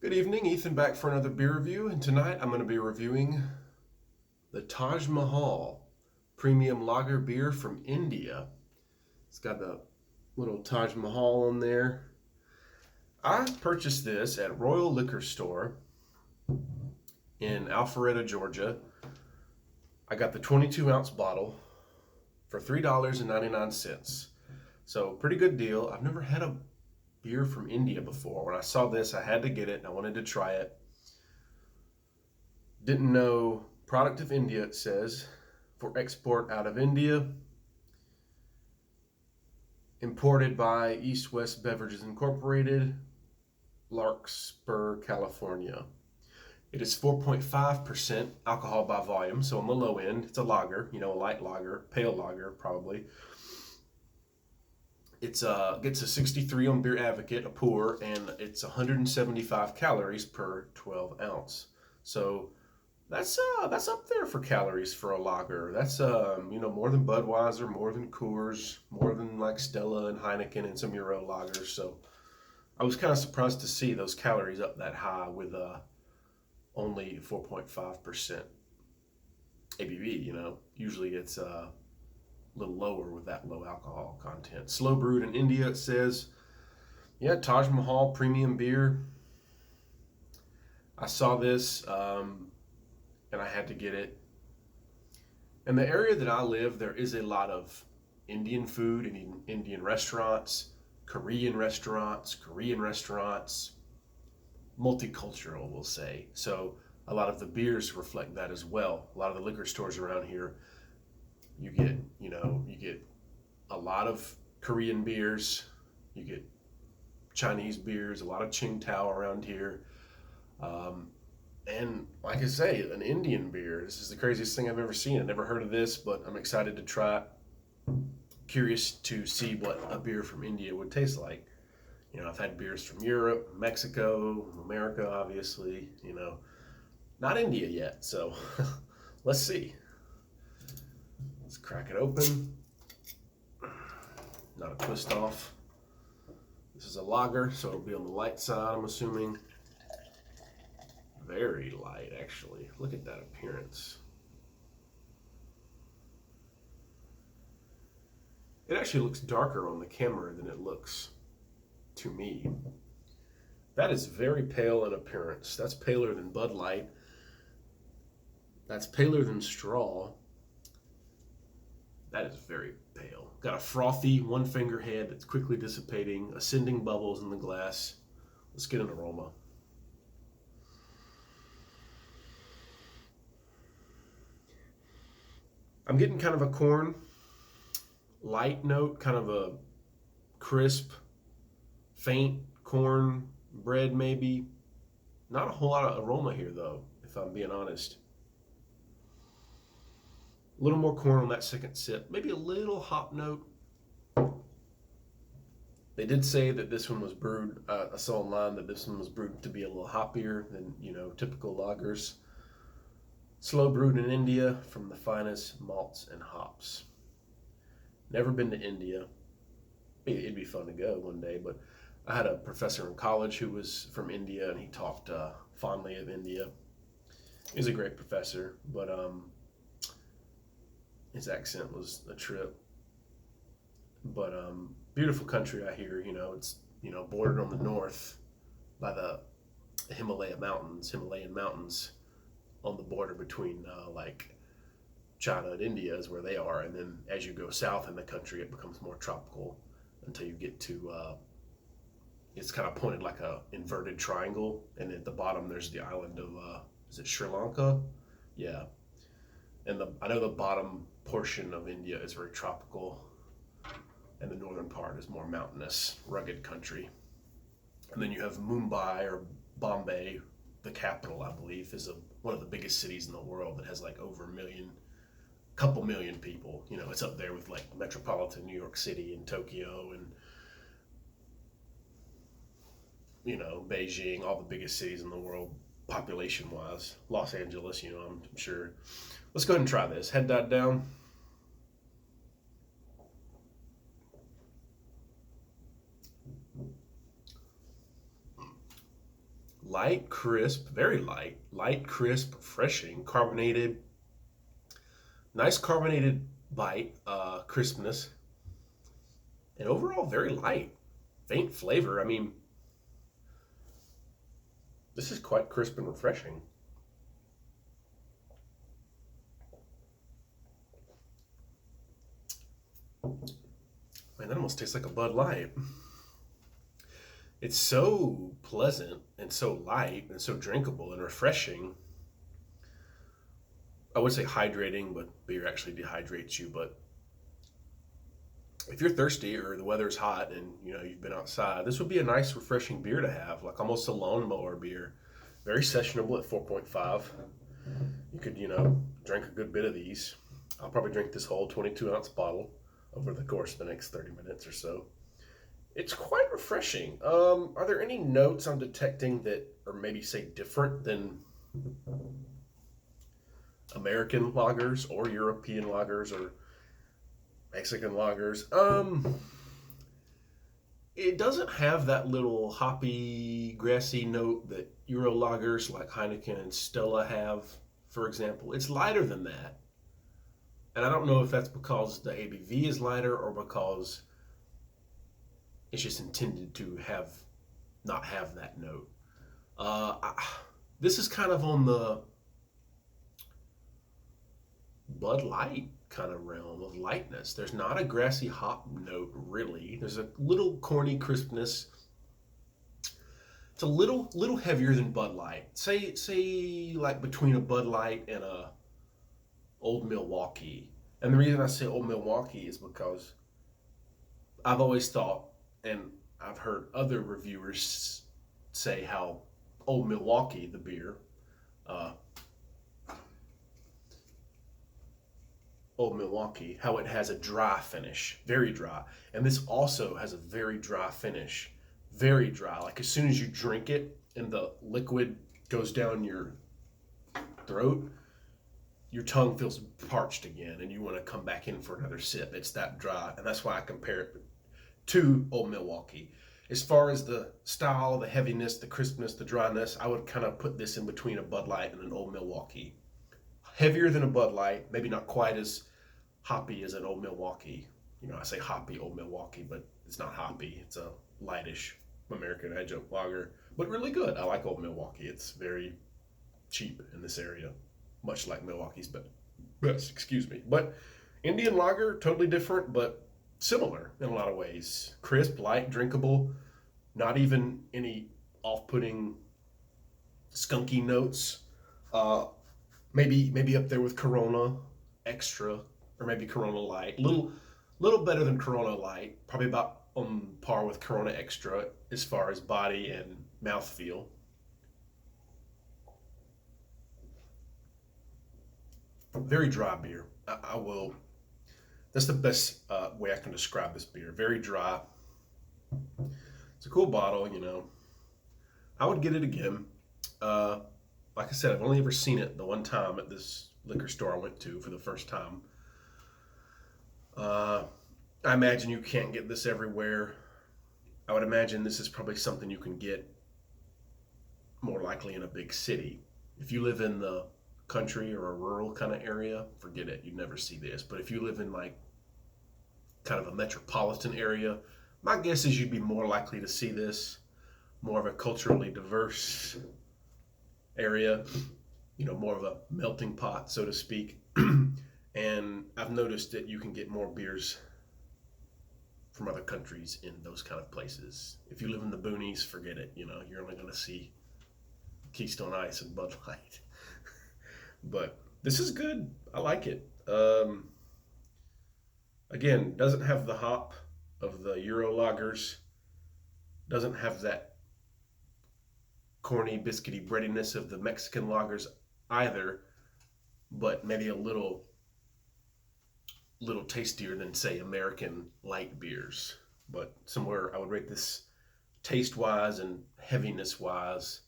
Good evening, Ethan back for another beer review, and tonight I'm going to be reviewing the Taj Mahal premium lager beer from India. It's got the little Taj Mahal on there. I purchased this at Royal Liquor Store in Alpharetta, Georgia. I got the 22-ounce bottle for $3.99. So, pretty good deal. I've never had a beer from India before. When I saw this, I had to get it and I wanted to try it. Didn't know product of India, it says, for export out of India. Imported by East West Beverages Incorporated, Larkspur, California. It is 4.5% alcohol by volume, so on the low end. It's a lager, a light lager, pale lager probably. It's gets a 63 on Beer Advocate, a pour, and it's 175 calories per 12 ounce. So that's up there for calories for a lager. That's more than Budweiser, more than Coors, more than like Stella and Heineken and some Euro lagers. So I was kind of surprised to see those calories up that high with only 4.5% ABV. Usually it's a little lower with that low alcohol content. Slow brewed in India, it says. Yeah, Taj Mahal premium beer. I saw this and I had to get it. In the area that I live, there is a lot of Indian food and Indian restaurants, Korean restaurants, multicultural, we'll say. So a lot of the beers reflect that as well. A lot of the liquor stores around here, you get a lot of Korean beers, you get Chinese beers, a lot of Qingdao around here. And like I say, an Indian beer. This is the craziest thing I've ever seen. I never heard of this, but I'm excited to try it. Curious to see what a beer from India would taste like. I've had beers from Europe, Mexico, America, obviously, not India yet. So let's see. Let's crack it open. Not a twist off. This is a lager, so it'll be on the light side, I'm assuming. Very light, actually. Look at that appearance. It actually looks darker on the camera than it looks to me. That is very pale in appearance. That's paler than Bud Light. That's paler than Straw. That is very pale. Got a frothy one finger head that's quickly dissipating, ascending bubbles in the glass. Let's get an aroma. I'm getting kind of a corn light note, kind of a crisp, faint corn bread maybe. Not a whole lot of aroma here though, if I'm being honest. A little more corn on that second sip, maybe a little hop note. They did say that this one was brewed, I saw online that this one was brewed to be a little hoppier than, typical lagers. Slow brewed in India from the finest malts and hops. Never been to India. It'd be fun to go one day, but I had a professor in college who was from India and he talked fondly of India. He's a great professor, but his accent was a trip. But beautiful country, I hear. It's bordered on the north by the Himalayan mountains on the border between like China and India is where they are, and then as you go south in the country, it becomes more tropical until you get to it's kind of pointed like a inverted triangle, and at the bottom there's the island of is it Sri Lanka? Yeah, and I know the bottom portion of India is very tropical, and the northern part is more mountainous, rugged country. And then you have Mumbai or Bombay, the capital, I believe, is one of the biggest cities in the world that has like over couple million people. It's up there with like metropolitan New York City and Tokyo and Beijing, all the biggest cities in the world population wise. Los Angeles, I'm sure. Let's go ahead and try this. Head died down. Light, crisp, very light, crisp, refreshing, carbonated, nice carbonated bite, crispness, and overall very light, faint flavor. I mean, this is quite crisp and refreshing. Man, that almost tastes like a Bud Light. It's so pleasant and so light and so drinkable and refreshing. I would say hydrating, but beer actually dehydrates you. But if you're thirsty or the weather's hot and you've been outside, this would be a nice refreshing beer to have, like almost a lawnmower beer. Very sessionable at 4.5. You could, drink a good bit of these. I'll probably drink this whole 22-ounce bottle over the course of the next 30 minutes or so. It's quite refreshing. Are there any notes I'm detecting that are maybe say different than American lagers or European lagers or Mexican lagers? It doesn't have that little hoppy, grassy note that Euro lagers like Heineken and Stella have, for example. It's lighter than that. And I don't know if that's because the ABV is lighter or because it's just intended to not have that note. This is kind of on the Bud Light kind of realm of lightness. There's not a grassy hop note really. There's a little corny crispness. It's a little heavier than Bud Light. Say like between a Bud Light and a Old Milwaukee. And the reason I say Old Milwaukee is because I've always thought, and I've heard other reviewers say how Old Milwaukee, the beer, Old Milwaukee, how it has a dry finish, very dry. And this also has a very dry finish, very dry. Like as soon as you drink it and the liquid goes down your throat, your tongue feels parched again and you want to come back in for another sip. It's that dry. And that's why I compare it to Old Milwaukee. As far as the style, the heaviness, the crispness, the dryness, I would kind of put this in between a Bud Light and an Old Milwaukee. Heavier than a Bud Light, maybe not quite as hoppy as an Old Milwaukee. I say hoppy Old Milwaukee, but it's not hoppy. It's a lightish American adjunct lager, but really good. I like Old Milwaukee. It's very cheap in this area, much like Milwaukee's best, excuse me. But Indian lager, totally different, but similar in a lot of ways. Crisp, light, drinkable, not even any off-putting skunky notes. Maybe up there with Corona Extra or maybe Corona Light. Little better than Corona Light. Probably about on par with Corona Extra as far as body and mouthfeel. Very dry beer. I will. That's the best way I can describe this beer. Very dry. It's a cool bottle, I would get it again. Like I said, I've only ever seen it the one time at this liquor store I went to for the first time. I imagine you can't get this everywhere. I would imagine this is probably something you can get more likely in a big city. If you live in the country or a rural kind of area, forget it. You'd never see this. But if you live in like kind of a metropolitan area, my guess is you'd be more likely to see this. More of a culturally diverse area, more of a melting pot, so to speak. And I've noticed that you can get more beers from other countries in those kind of places. If you live in the boonies, forget it. You're only going to see Keystone Ice and Bud Light. But this is good. I like it. Again, doesn't have the hop of the Euro lagers. Doesn't have that corny, biscuity breadiness of the Mexican lagers either, but maybe a little tastier than, say, American light beers. But somewhere I would rate this taste-wise and heaviness-wise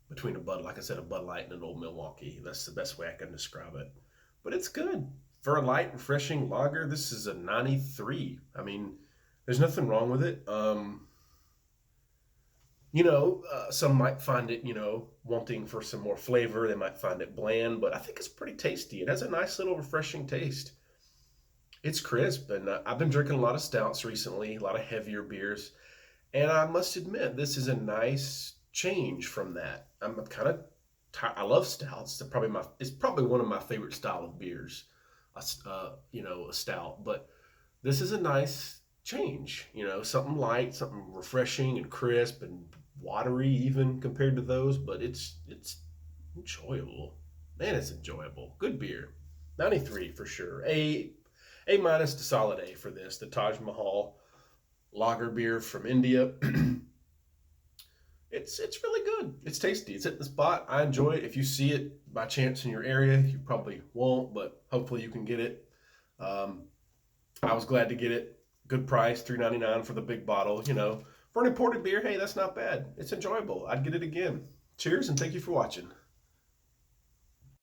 between a Bud Light and an Old Milwaukee. That's the best way I can describe it. But it's good. For a light, refreshing lager, this is a 93. I mean, there's nothing wrong with it. Some might find it, wanting for some more flavor. They might find it bland, but I think it's pretty tasty. It has a nice little refreshing taste. It's crisp, and I've been drinking a lot of stouts recently, a lot of heavier beers, and I must admit this is a nice change from that. I'm kind of I love stouts. It's probably one of my favorite style of beers, a stout. But this is a nice change. Something light, something refreshing and crisp and watery even compared to those. But it's enjoyable. Man, it's enjoyable. Good beer. 93 for sure. A minus to solid A for this. The Taj Mahal lager beer from India. It's really good. It's tasty. It's at the spot. I enjoy it. If you see it by chance in your area, you probably won't, but hopefully you can get it. Um, I was glad to get it. Good price, $3.99 for the big bottle. For an imported beer, hey, that's not bad. It's enjoyable. I'd get it again. Cheers, and thank you for watching.